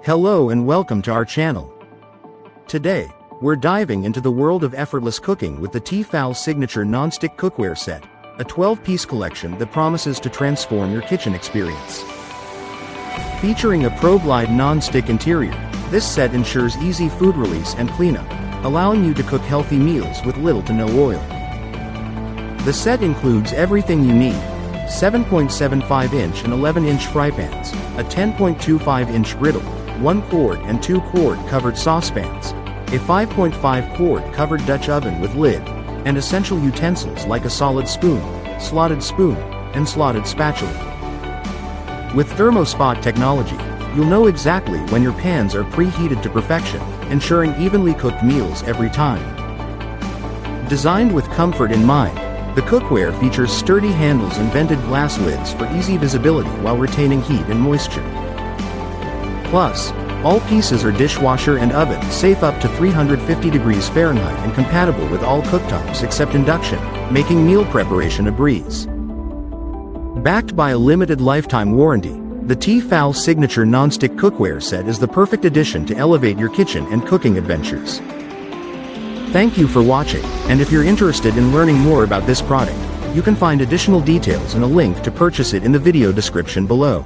Hello and welcome to our channel. Today, we're diving into the world of effortless cooking with the T-fal signature Nonstick Cookware set, a 12-piece collection that promises to transform your kitchen experience. Featuring a ProGlide non-stick interior, this set ensures easy food release and cleanup, allowing you to cook healthy meals with little to no oil. The set includes everything you need: 7.75-inch and 11-inch fry pans, a 10.25-inch griddle, 1-quart and 2-quart covered saucepans, a 5.5-quart covered Dutch oven with lid, and essential utensils like a solid spoon, slotted spoon, and slotted spatula. With Thermo-Spot Technology, you'll know exactly when your pans are preheated to perfection, ensuring evenly cooked meals every time. Designed with comfort in mind, the cookware features sturdy handles and vented glass lids for easy visibility while retaining heat and moisture. Plus, all pieces are dishwasher and oven safe up to 350 degrees Fahrenheit and compatible with all cooktops except induction, making meal preparation a breeze. Backed by a limited lifetime warranty, the T-fal signature nonstick cookware set is the perfect addition to elevate your kitchen and cooking adventures. Thank you for watching, and if you're interested in learning more about this product, you can find additional details and a link to purchase it in the video description below.